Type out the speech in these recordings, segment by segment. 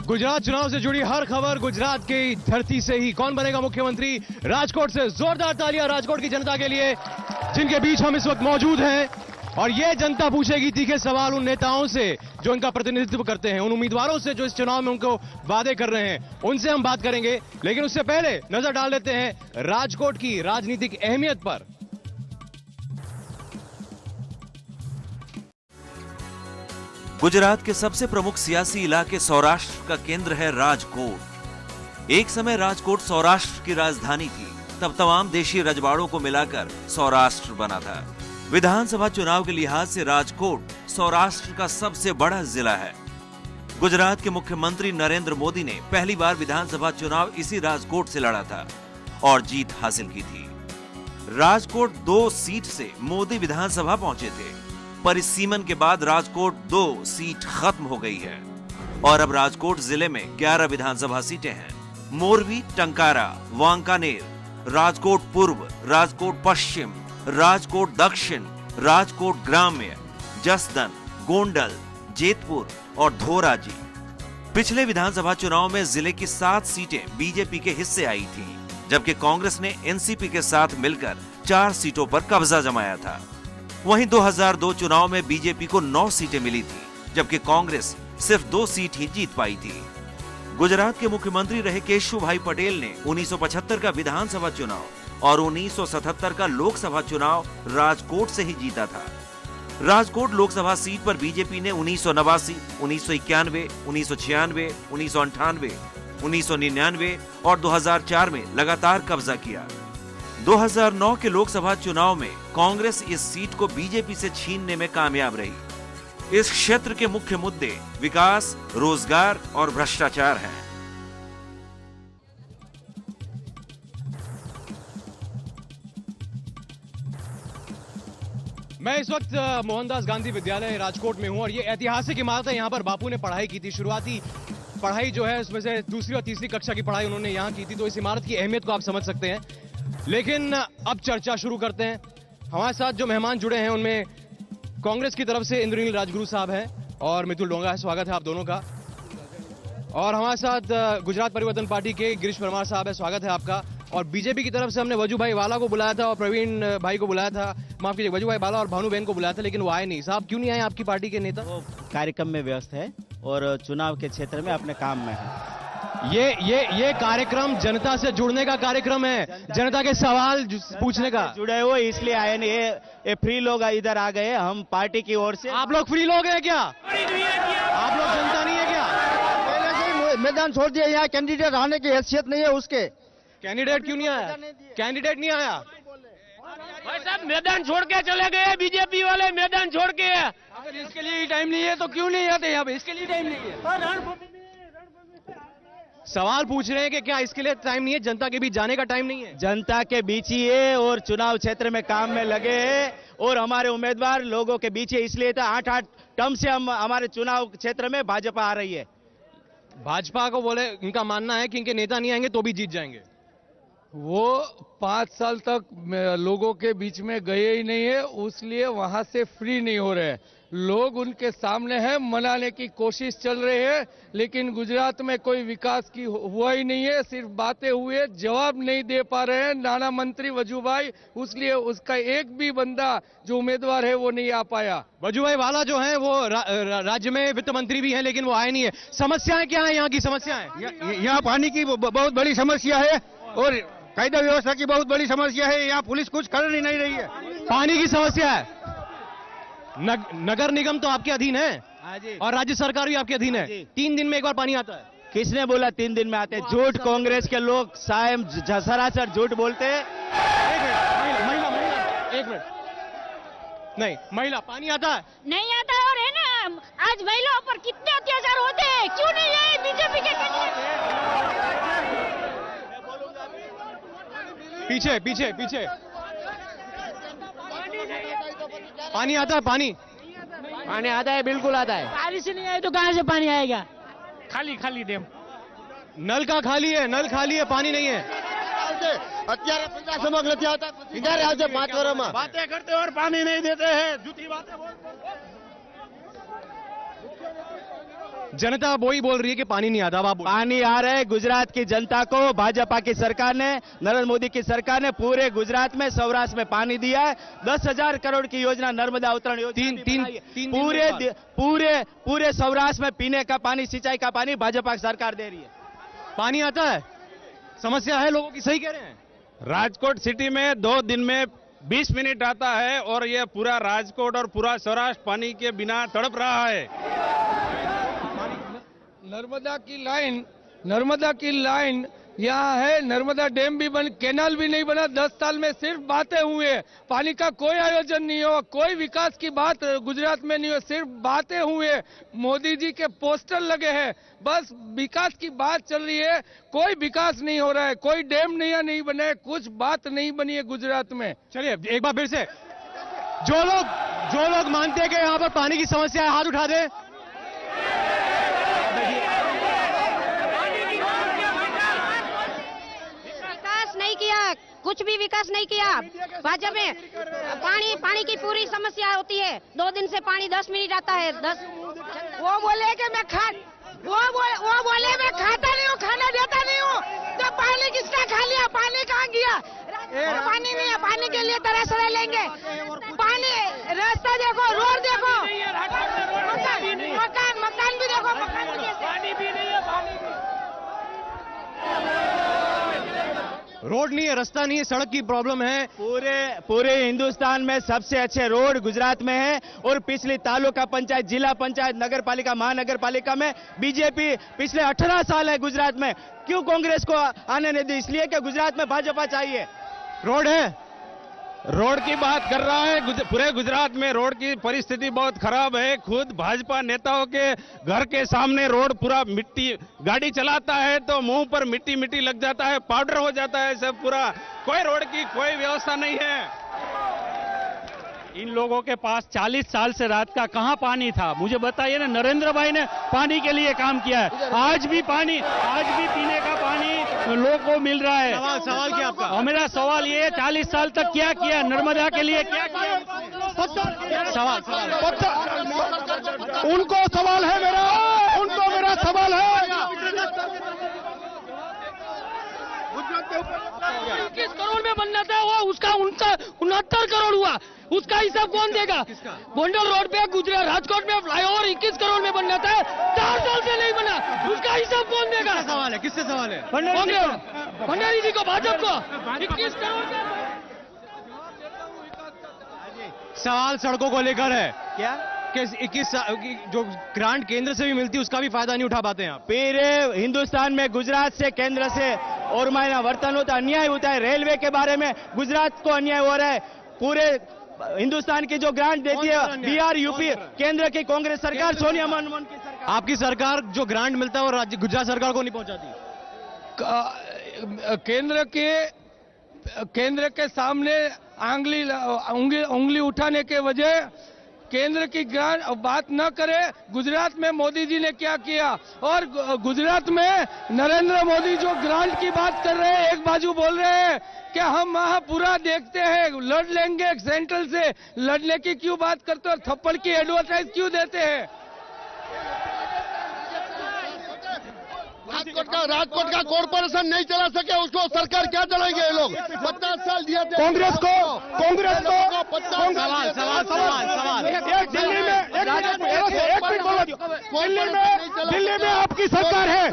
गुजरात चुनाव से जुड़ी हर खबर गुजरात की धरती से ही। कौन बनेगा मुख्यमंत्री? राजकोट से जोरदार तालियां राजकोट की जनता के लिए जिनके बीच हम इस वक्त मौजूद हैं। और ये जनता पूछेगी तीखे सवाल उन नेताओं से जो इनका प्रतिनिधित्व करते हैं, उन उम्मीदवारों से जो इस चुनाव में उनको वादे कर रहे हैं, उनसे हम बात करेंगे। लेकिन उससे पहले नजर डाल लेते हैं राजकोट की राजनीतिक अहमियत पर। गुजरात के सबसे प्रमुख सियासी इलाके सौराष्ट्र का केंद्र है राजकोट। एक समय राजकोट सौराष्ट्र की राजधानी थी, तब तमाम देशी रजवाड़ों को मिलाकर सौराष्ट्र बना था। विधानसभा चुनाव के लिहाज से राजकोट सौराष्ट्र का सबसे बड़ा जिला है। गुजरात के मुख्यमंत्री नरेंद्र मोदी ने पहली बार विधानसभा चुनाव इसी राजकोट से लड़ा था और जीत हासिल की थी। राजकोट 2 सीट से मोदी विधानसभा पहुंचे थे, पर इस सीमन के बाद राजकोट 2 सीट खत्म हो गई है और अब राजकोट जिले में 11 विधानसभा सीटें हैं। मोरबी, टंकारा, वांकानेर, राजकोट पूर्व, राजकोट पश्चिम, राजकोट दक्षिण, राजकोट ग्राम्य, जसदन, गोंडल, जेतपुर और धोराजी। पिछले विधानसभा चुनाव में जिले की 7 सीटें बीजेपी के हिस्से आई थीं, जबकि कांग्रेस ने एनसीपी के साथ मिलकर 4 सीटों पर कब्जा जमाया था। वहीं 2002 चुनाव में बीजेपी को 9 सीटें मिली थी, जबकि कांग्रेस सिर्फ 2 सीट ही जीत पाई थी। गुजरात के मुख्यमंत्री रहे केशुभाई पटेल ने 1975 का विधानसभा चुनाव और 1977 का लोकसभा चुनाव राजकोट से ही जीता था। राजकोट लोकसभा सीट पर बीजेपी ने 1989, 1991, 1996, 1998, 1999 और 2004 में लगातार कब्जा किया। 2009 के लोकसभा चुनाव में कांग्रेस इस सीट को बीजेपी से छीनने में कामयाब रही। इस क्षेत्र के मुख्य मुद्दे विकास, रोजगार और भ्रष्टाचार हैं। मैं इस वक्त मोहनदास गांधी विद्यालय राजकोट में हूं और ये ऐतिहासिक इमारत है। यहां पर बापू ने पढ़ाई की थी। शुरुआती पढ़ाई जो है उसमें से दूसरी और तीसरी कक्षा की पढ़ाई उन्होंने यहां की थी, तो इस इमारत की अहमियत को आप समझ सकते हैं। लेकिन अब चर्चा शुरू करते हैं। हमारे साथ जो मेहमान जुड़े हैं उनमें कांग्रेस की तरफ से इंद्रनील राजगुरु साहब हैं और मितुल डोंगा है। स्वागत है आप दोनों का। और हमारे साथ गुजरात परिवर्तन पार्टी के गिरीश परमार साहब है। स्वागत है आपका। और बीजेपी की तरफ से हमने वजू भाई वाला को बुलाया था और प्रवीण भाई को बुलाया था, माफ कीजिए, वजू भाई वाला और भानु बहन को बुलाया था, लेकिन वो आए नहीं। साहब क्यों नहीं आए आपकी पार्टी के नेता? वो कार्यक्रम में व्यस्त है और चुनाव के क्षेत्र में अपने काम में है। ये कार्यक्रम जनता से जुड़ने का कार्यक्रम है, जनता के सवाल पूछने का। जुड़े हुए इसलिए आए नहीं। ये फ्री लोग इधर आ गए। हम पार्टी की ओर से। आप लोग फ्री लोग हैं क्या? आप लोग जनता नहीं है क्या? पहले से मैदान छोड़ दिया। यहाँ कैंडिडेट आने की हैसियत नहीं है उसके। कैंडिडेट क्यों नहीं आया? कैंडिडेट नहीं आया भाई साहब, मैदान छोड़ के चले गए बीजेपी वाले, मैदान छोड़ के। अगर इसके लिए टाइम नहीं है तो क्यों नहीं आते यहाँ पे? इसके लिए टाइम नहीं है। सवाल पूछ रहे हैं कि क्या इसके लिए टाइम नहीं है? जनता के बीच जाने का टाइम नहीं है? जनता के बीच ही है और चुनाव क्षेत्र में काम में लगे हैं और हमारे उम्मीदवार लोगों के बीच है। इसलिए तो 8 टर्म से हम हमारे चुनाव क्षेत्र में भाजपा आ रही है। भाजपा को बोले, इनका मानना है कि इनके नेता नहीं आएंगे तो भी जीत जाएंगे। वो 5 साल तक लोगों के बीच में गए ही नहीं है, इसलिए वहां से फ्री नहीं हो रहे हैं। लोग उनके सामने हैं, मनाने की कोशिश चल रही है, लेकिन गुजरात में कोई विकास की हुआ ही नहीं है। सिर्फ बातें हुए, जवाब नहीं दे पा रहे हैं नाना मंत्री वजूभाई, इसलिए उसका एक भी बंदा जो उम्मीदवार है वो नहीं आ पाया। वजूभाई वाला जो है वो राज्य में वित्त मंत्री भी हैं, लेकिन वो आए नहीं है। समस्याएं क्या है यहाँ की? समस्याएं यहाँ पानी की बहुत बड़ी समस्या है और कायदा व्यवस्था की बहुत बड़ी समस्या है। यहाँ पुलिस कुछ कर ही नहीं रही है। पानी की समस्या है। नगर निगम तो आपके अधीन है और राज्य सरकार भी आपके अधीन है। 3 दिन में एक बार पानी आता है। किसने बोला 3 दिन में आते हैं? झूठ कांग्रेस के लोग सायम सरासर झूठ बोलते हैं। एक मिनट नहीं, महिला पानी आता है? नहीं आता है। और है ना, आज महिलाओं पर कितने अत्याचार होते हैं, क्यों नहीं है बीजेपी के पीछे पीछे पीछे पानी आता है? पानी आता है, बिल्कुल आता है। बारिश नहीं आए तो कहाँ से पानी आएगा? खाली डेम। नल का खाली है, नल खाली है, पानी नहीं है। અત્યારે 50 સમક નથી આવતા, ક્યારે આવશે 5 વર્ષમાં? बातें करते और पानी नहीं देते हैं, झूठी बातें बोलते। जनता वही बोल रही है कि पानी नहीं आता। आप पानी आ रहा है। गुजरात की जनता को भाजपा की सरकार ने, नरेंद्र मोदी की सरकार ने पूरे गुजरात में, सौराष्ट्र में पानी दिया है। 10,000 करोड़ की योजना नर्मदा अवतरण योजना पूरे सौराष्ट्र में पीने का पानी, सिंचाई का पानी भाजपा की सरकार दे रही है। पानी आता है, समस्या है लोगों की, सही कह रहे हैं। राजकोट सिटी में 2 दिन में 20 मिनट आता है और ये पूरा राजकोट और पूरा सौराष्ट्र पानी के बिना तड़प रहा है। नर्मदा की लाइन यहाँ है। नर्मदा डैम भी बन, कैनाल भी नहीं बना। 10 साल में सिर्फ बातें हुए, पानी का कोई आयोजन नहीं हुआ, कोई विकास की बात गुजरात में नहीं हुई, सिर्फ बातें हुए। मोदी जी के पोस्टर लगे हैं, बस विकास की बात चल रही है, कोई विकास नहीं हो रहा है, कोई डैम नहीं बने, कुछ बात नहीं बनी है गुजरात में। चलिए एक बार फिर से जो लोग मानते हैं कि यहाँ पर पानी की समस्या है, हाथ उठा दे। विकास नहीं किया, कुछ भी विकास नहीं किया भाजपा में। पानी की पूरी समस्या होती है। 2 दिन से पानी 10 मिनट आता है। वो बोले कि मैं खाता नहीं हूँ, खाना देता नहीं हूँ, तो पानी किसका खा लिया? पानी कहाँ गया? पानी नहीं है, पानी के लिए तरस रह लेंगे। पानी, रास्ता देखो, रोड देखो, मकान भी देखो, पानी भी नहीं है, रोड नहीं है, रास्ता नहीं है, सड़क की प्रॉब्लम है। पूरे हिंदुस्तान में सबसे अच्छे रोड गुजरात में है। और पिछली तालुका पंचायत, जिला पंचायत, नगर पालिका, महानगर पालिका में बीजेपी पिछले 18 साल है गुजरात में। क्यों कांग्रेस को आने नहीं दी? इसलिए कि गुजरात में भाजपा चाहिए। रोड है, रोड की बात कर रहा है। पूरे गुजरात में रोड की परिस्थिति बहुत खराब है। खुद भाजपा नेताओं के घर के सामने रोड पूरा मिट्टी, गाड़ी चलाता है तो मुंह पर मिट्टी लग जाता है, पाउडर हो जाता है सब पूरा। कोई रोड की कोई व्यवस्था नहीं है। इन लोगों के पास 40 साल से रात का कहां पानी था? मुझे बताइए ना। नरेंद्र भाई ने पानी के लिए काम किया है। आज भी पीने का पानी लोगों को मिल रहा है। सवाल क्या आपका? और मेरा सवाल ये है, 40 साल तक क्या किया नर्मदा के लिए? क्या किया? सवाल उनको सवाल है मेरा, उनको मेरा सवाल है। 21 करोड़ में बनना था, वो उसका 69 करोड़ हुआ। उसका हिसाब कौन देगा? गोंडल रोड पे गुजरात राजकोट में फ्लाईओवर 21 करोड़ में बनना था, 4 साल से नहीं बना। उसका हिसाब कौन देगा? सवाल है, किससे सवाल है? भंडारी जी को, भाजपा को 21 करोड़। सवाल सड़कों को लेकर है क्या कि 21 जो ग्रांट केंद्र से भी मिलती है उसका भी फायदा नहीं उठा पाते हैं आप? पूरे हिंदुस्तान में गुजरात से, केंद्र से और मायना वर्तन होता है, अन्याय होता है। रेलवे के बारे में गुजरात को अन्याय हो रहा है। पूरे हिंदुस्तान की जो ग्रांट देती है बिहार, यूपी, केंद्र की कांग्रेस सरकार, सोनिया मनमोहन की सरकार। आपकी सरकार जो ग्रांट मिलता है वो राज्य गुजरात सरकार को नहीं पहुंचाती। केंद्र के सामने उंगली उठाने के वजह केंद्र की ग्रांट बात न करे। गुजरात में मोदी जी ने क्या किया, और गुजरात में नरेंद्र मोदी जो ग्रांट की बात कर रहे हैं, एक बाजू बोल रहे हैं कि हम वहां पूरा देखते हैं, लड़ लेंगे सेंट्रल से। लड़ने की क्यों बात करते हो? थप्पड़ की एडवर्टाइज क्यों देते हैं? राजकोट का कॉर्पोरेशन नहीं चला सके, उसको सरकार क्या चलाएंगे ये लोग? 50 साल दिया कांग्रेस को। दिल्ली में आपकी सरकार है,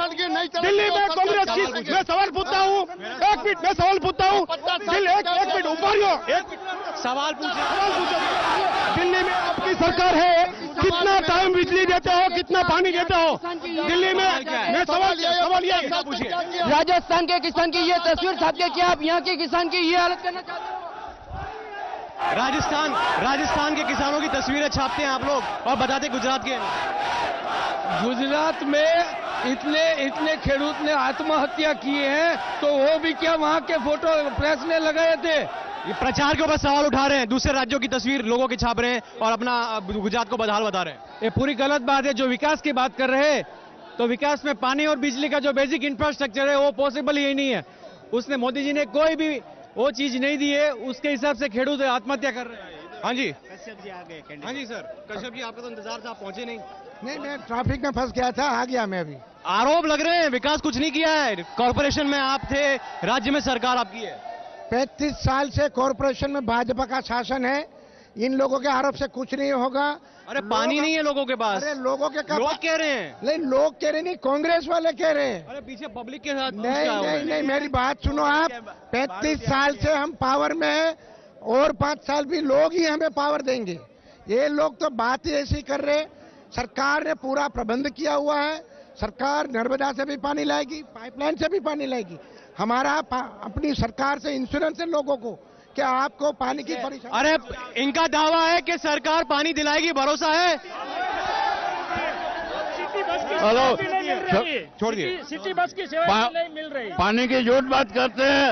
दिल्ली में कांग्रेस की। मैं सवाल पूछता हूँ, एक मिनट, मैं सवाल पूछता हूँ। एक मिनट ऊपर सवाल पूछो। दिल्ली में आपकी सरकार है, कितना टाइम बिजली देते हो, कितना पानी देते हो दिल्ली में? मैं सवाल ये पूछिए। राजस्थान के किसान की ये तस्वीर छाप के क्या आप यहाँ के किसान की ये हालत करना चाहते हो? राजस्थान के किसानों की तस्वीरें छापते हैं आप लोग और बताते गुजरात के। गुजरात में इतने खेडूत ने आत्महत्या की है, तो वो भी क्या वहाँ के फोटो प्रेस ने लगाए थे? ये प्रचार के ऊपर सवाल उठा रहे हैं, दूसरे राज्यों की तस्वीर लोगों की छाप रहे हैं और अपना गुजरात को बदहाल बता रहे हैं। ये पूरी गलत बात है। जो विकास की बात कर रहे हैं, तो विकास में पानी और बिजली का जो बेसिक इंफ्रास्ट्रक्चर है वो पॉसिबल ही नहीं है। उसने मोदी जी ने कोई भी वो चीज नहीं दी है, उसके हिसाब से खेडूत आत्महत्या कर रहे हैं। हाँ जी। कश्यप जी आ गए। हाँ जी सर, कश्यप जी आपका तो इंतजार था, आप पहुंचे नहीं। नहीं, मैं ट्रैफिक में फंस गया था, आ गया मैं अभी। आरोप लग रहे हैं विकास कुछ नहीं किया है, कॉर्पोरेशन में आप थे, राज्य में सरकार आपकी है। 35 साल से कॉरपोरेशन में भाजपा का शासन है, इन लोगों के आरोप से कुछ नहीं होगा। अरे पानी नहीं है लोगों के पास। अरे लोगों के लोग कह रहे हैं। नहीं, लोग कह रहे नहीं, कांग्रेस वाले कह रहे हैं। अरे पीछे पब्लिक के साथ नहीं, मेरी बात सुनो आप। 35 साल से हम पावर में हैं और 5 साल भी लोग ही हमें पावर देंगे। ये लोग तो बात ही ऐसी कर रहे। सरकार ने पूरा प्रबंध किया हुआ है। सरकार नर्मदा से भी पानी लाएगी, पाइपलाइन से भी पानी लाएगी। हमारा अपनी सरकार से इंश्योरेंस है लोगों को कि आपको पानी की परेशानी। अरे इनका दावा है कि सरकार पानी दिलाएगी, भरोसा है? हेलो, छोड़िए। सिटी बस की सेवा नहीं मिल रही। पानी की झूठ बात करते हैं।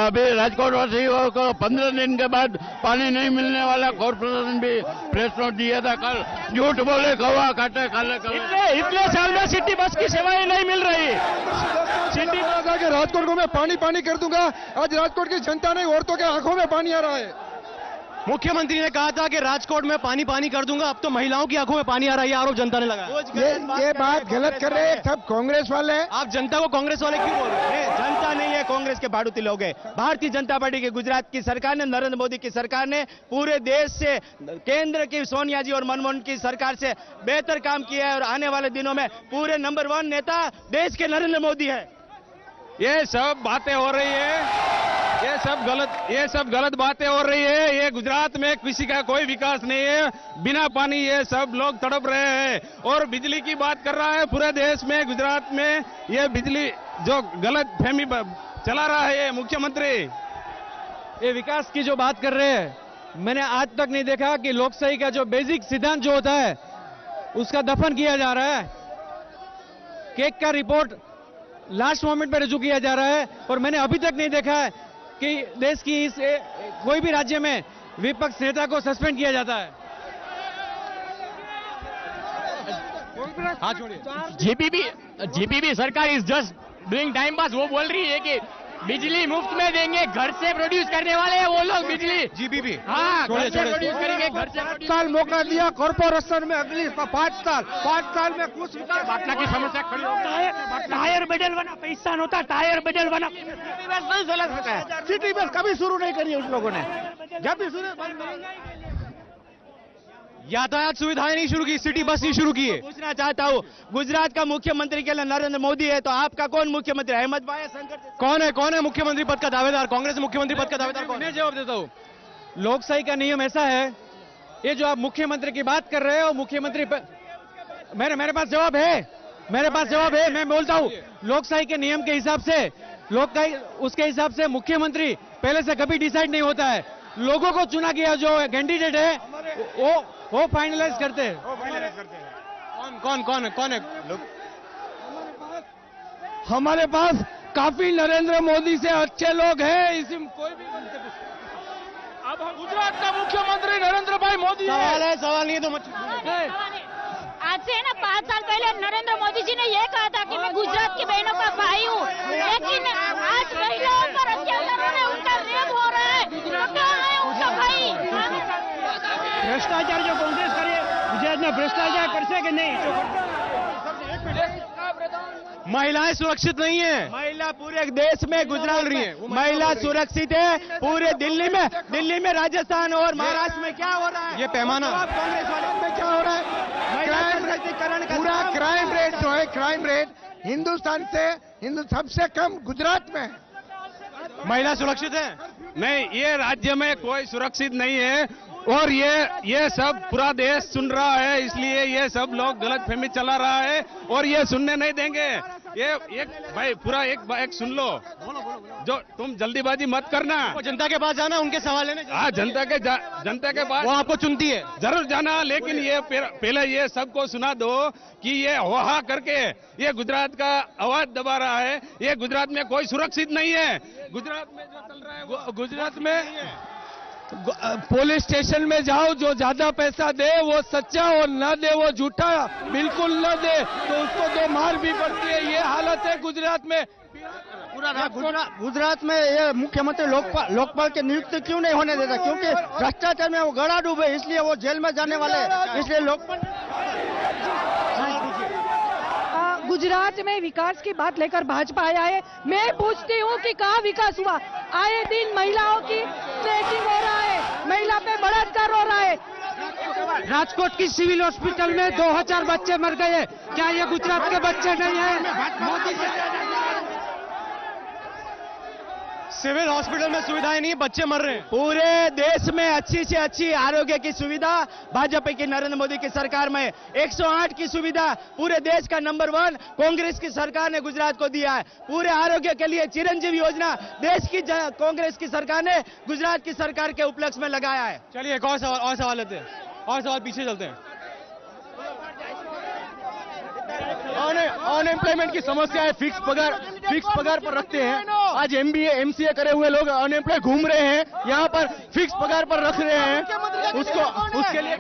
अभी राजकोट वासियों को 15 दिन के बाद पानी नहीं मिलने वाला, कॉर्पोरेशन भी प्रेस नोट दिया था कल। झूठ बोले कौवा काटे काले इतने साल में सिटी बस की सेवाएं नहीं मिल रही। सिटी बस के राजकोट को मैं पानी कर दूंगा। आज राजकोट की जनता नहीं, औरतों के आंखों में पानी आ रहा है। मुख्यमंत्री ने कहा था कि राजकोट में पानी कर दूंगा, अब तो महिलाओं की आंखों में पानी आ रहा है, ये आरोप जनता ने लगाया। ये बात गलत कर रहे हैं सब कांग्रेस वाले। आप जनता को कांग्रेस वाले क्यों बोल रहे हैं? जनता नहीं है, कांग्रेस के भाड़ूती लोग हैं। भारतीय जनता पार्टी की गुजरात की सरकार ने, नरेंद्र मोदी की सरकार ने पूरे देश से, केंद्र की सोनिया जी और मनमोहन की सरकार से बेहतर काम किया है और आने वाले दिनों में पूरे नंबर 1 नेता देश के नरेंद्र मोदी है। ये सब बातें हो रही है, ये सब गलत बातें हो रही है। ये गुजरात में किसी का कोई विकास नहीं है, बिना पानी ये सब लोग तड़प रहे हैं। और बिजली की बात कर रहा है पूरे देश में, गुजरात में ये बिजली जो गलत फहमी चला रहा है ये मुख्यमंत्री। ये विकास की जो बात कर रहे हैं, मैंने आज तक नहीं देखा कि लोकशाही का जो बेसिक सिद्धांत जो होता है उसका दफन किया जा रहा है। केक का रिपोर्ट लास्ट मोमेंट पर रजू किया जा रहा है और मैंने अभी तक नहीं देखा है कि देश की इस कोई भी राज्य में विपक्ष नेता को सस्पेंड किया जाता है। हाँ छोड़िए। जीपीबी सरकार is just doing time pass. वो बोल रही है कि बिजली मुफ्त में देंगे, घर से प्रोड्यूस करने वाले हैं वो लोग बिजली। जीपीबी हाँ, घर से प्रोड्यूस करेंगे, घर से 5 साल मौका दिया कॉर्पोरेशन में, अगली 5 साल में कुछ विकास। पाटना की समस्या खड़ी होता है। टायर बदलवाना पैसा नहोता, टायर बदलवाना सिटी बस नहीं चला सकता है। सिटी बस कभी शुरू नहीं करी उस लोगों ने, जब भी शुरू यातायात सुविधाएं नहीं शुरू की, सिटी बस नहीं शुरू की है। पूछना चाहता हूँ, गुजरात का मुख्यमंत्री के लिए नरेंद्र मोदी है, तो आपका कौन मुख्यमंत्री? अहमद भाई शंकर कौन है मुख्यमंत्री पद का दावेदार? कांग्रेस मुख्यमंत्री पद का दावेदार कौन है? मैं जवाब देता हूँ। लोकशाही का नियम ऐसा है, ये जो आप मुख्यमंत्री की बात कर रहे हो, मुख्यमंत्री मेरे पास जवाब है, मैं बोलता हूँ। लोकशाही के नियम के हिसाब से, उसके हिसाब से मुख्यमंत्री पहले से कभी डिसाइड नहीं होता है। लोगों को चुना गया जो कैंडिडेट है वो फाइनलाइज करते हैं। कौन है? हमारे पास काफी नरेंद्र मोदी से अच्छे लोग हैं, इसमें कोई भी अब हम गुजरात का मुख्यमंत्री नरेंद्र भाई मोदी सवाल नहीं है तो आज से ना 5 साल पहले नरेंद्र मोदी जी ने ये कहा था कि मैं गुजरात की बहनों का भाई हूँ, लेकिन आज महिलाओं पर अत्याचार हो रहा है, उनका रेप हो रहा है, तो कहाँ है उनका भाई? भ्रष्टाचार जो कांग्रेस करे, गुजरात में भ्रष्टाचार करसे कि नहीं? महिलाएं सुरक्षित नहीं है। महिला पूरे देश में गुजरात रही है, महिला सुरक्षित है। पूरे दिल्ली में राजस्थान और महाराष्ट्र में क्या हो रहा है? ये पैमाना कांग्रेस वालों में क्या हो रहा है? पूरा क्राइम रेट जो है, क्राइम रेट हिंदुस्तान से सबसे कम गुजरात में है। महिला सुरक्षित है? नहीं, ये राज्य में कोई सुरक्षित नहीं है और ये सब पूरा देश सुन रहा है, इसलिए ये सब लोग गलत फहमी चला रहा है और ये सुनने नहीं देंगे। ये एक भाई पूरा एक सुन लो, जो तुम जल्दीबाजी मत करना। वो जनता के पास जाना, उनके सवाल लेने। हाँ, जनता के पास वो आपको चुनती है, जरूर जाना, लेकिन ये पहले ये सबको सुना दो कि ये हो करके ये गुजरात का आवाज दबा रहा है। ये गुजरात में कोई सुरक्षित नहीं है। गुजरात में जो चल रहा है, गुजरात में पुलिस स्टेशन में जाओ, जो ज्यादा पैसा दे वो सच्चा और ना दे वो झूठा, बिल्कुल ना दे तो उसको 2 मार भी पड़ती है। ये हालत है गुजरात में। पूरा गुजरात में ये मुख्यमंत्री लोकपाल की नियुक्ति क्यों नहीं होने देता? क्योंकि भ्रष्टाचार में वो गड़ा डूबे, इसलिए वो जेल में जाने वाले हैं, इसलिए लोकपाल। गुजरात में विकास की बात लेकर भाजपा आया है। मैं पूछती हूँ कि कहाँ विकास हुआ? आए दिन महिलाओं की स्ट्राइकिंग हो रहा है, महिला पे बलात्कार हो रहा है। राजकोट की सिविल हॉस्पिटल में 2000 बच्चे मर गए, क्या ये गुजरात के बच्चे नहीं हैं? मोदी सिविल हॉस्पिटल में सुविधाएं नहीं, बच्चे मर रहे हैं। पूरे देश में अच्छी से अच्छी आरोग्य की सुविधा भाजपा की नरेंद्र मोदी की सरकार में 108 की सुविधा पूरे देश का नंबर 1 कांग्रेस की सरकार ने गुजरात को दिया है। पूरे आरोग्य के लिए चिरंजीवी योजना देश की कांग्रेस की सरकार ने गुजरात की सरकार के उपलक्ष्य में लगाया है। चलिए एक और सवाल लेते हैं, और सवाल पीछे चलते हैं। अनएम्प्लॉयमेंट की समस्या है, फिक्स पगार पर रखते हैं। आज MBA MCA करे हुए लोग अनएम्प्लॉय घूम रहे हैं, यहाँ पर फिक्स पगार पर रख रहे हैं उसके लिए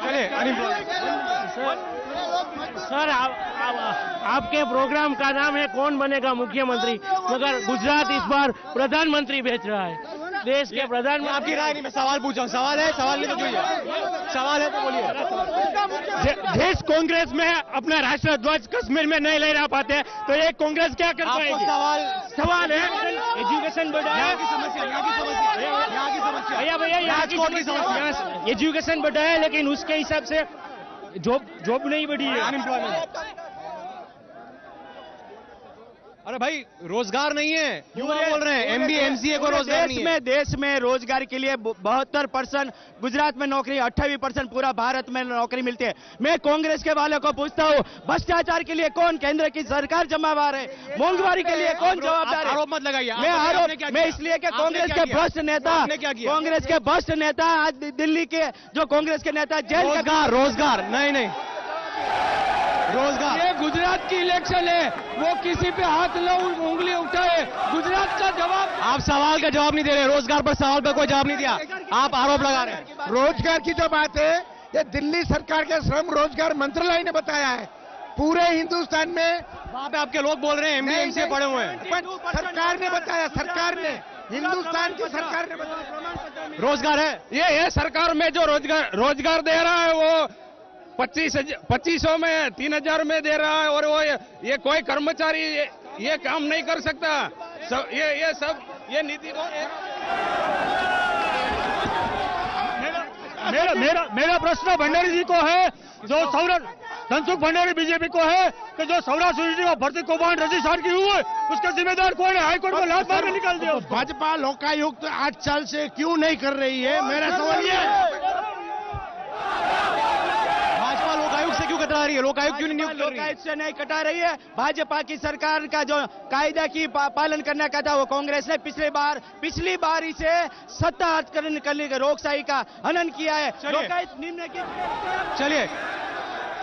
सर आपके प्रोग्राम का नाम है कौन बनेगा मुख्यमंत्री, मगर गुजरात इस बार प्रधानमंत्री भेज रहा है, देश के प्रधानमंत्री। आपकी राय नहीं, मैं सवाल पूछ रहा हूँ। सवाल है, सवाल नहीं तो बोलिए। सवाल है तो बोलिए। देश कांग्रेस में अपना राष्ट्र ध्वज कश्मीर में नहीं लहरा पाते, तो ये कांग्रेस क्या कर पाएगी? सवाल है एजुकेशन बढ़ाया, भैया यहाँ की समस्या एजुकेशन बढ़ाया, लेकिन उसके हिसाब से जॉब नहीं बढ़ी है, अनएम्प्लॉयमेंट। अरे भाई रोजगार नहीं है, युवा बोल रहे हैं MBA MCA को रोजगार नहीं है। देश में रोजगार के लिए 72%, गुजरात में नौकरी 28%, पूरा भारत में नौकरी मिलती है। मैं कांग्रेस के वालों को पूछता हूँ, भ्रष्टाचार के लिए कौन केंद्र की सरकार जिम्मेवार है? मोहंगवारी के लिए कौन जवाबदार है? आरोप मत लगाइए। मैं इसलिए कि कांग्रेस के भ्रष्ट नेता आज दिल्ली के जो कांग्रेस के नेता जेल। रोजगार नहीं रोजगार। ये गुजरात की इलेक्शन है, वो किसी पे हाथ न उंगली उठाए। गुजरात का जवाब, आप सवाल का जवाब नहीं दे रहे, रोजगार पर सवाल पर कोई जवाब नहीं दिया, आप आरोप लगा रहे हैं। रोजगार की जो बात है, ये दिल्ली सरकार के श्रम रोजगार मंत्रालय ने बताया है। पूरे हिंदुस्तान में वहाँ पे आपके लोग बोल रहे हैं MBA MCA पढ़े हुए हैं। सरकार ने बताया, सरकार ने, हिंदुस्तान की सरकार ने बताया रोजगार है। ये सरकार में जो रोजगार दे रहा है वो 2500 में 3000 में दे रहा है, और वो ये कोई कर्मचारी ये काम नहीं कर सकता। ये नीति मेरा प्रश्न भंडारी जी को है, जो धनसुख भंडारी बीजेपी को है कि जो सौराष्ट्र यूनिवर्सिटी में भर्ती कौभांड रजिस्ट्रार की हुई, उसका जिम्मेदार कौन है? हाईकोर्ट को लात मार के निकाल दिया। भाजपा लोकायुक्त 8 साल से क्यों नहीं कर रही है? मेरा सवाल ये भाजपा लोकायुक्त से क्यों कटा रही है? लोकायुक्त क्यों नहीं नियुक्त कर रही है? लोकायुक्त से नहीं कटा रही है। भाजपा की सरकार का जो कायदा की पालन करने का था, वो कांग्रेस ने पिछली बार इसे सत्ता हस्तकरण करने के लोकशाही का हनन किया है। लोकायुक्त निम्न की। चलिए,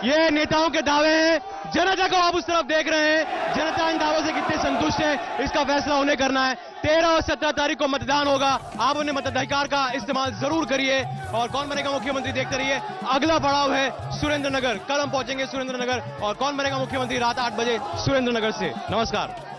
ये नेताओं के दावे हैं, जनता को आप उस तरफ देख रहे हैं। जनता इन दावों से कितने संतुष्ट है, इसका फैसला उन्हें करना है। 13 और 17 तारीख को मतदान होगा, आप उन्हें मताधिकार का इस्तेमाल जरूर करिए। और कौन बनेगा मुख्यमंत्री देखते रहिए। अगला पड़ाव है सुरेंद्र नगर, कल हम पहुंचेंगे सुरेंद्र नगर, और कौन बनेगा मुख्यमंत्री रात 8 बजे सुरेंद्र नगर से। नमस्कार।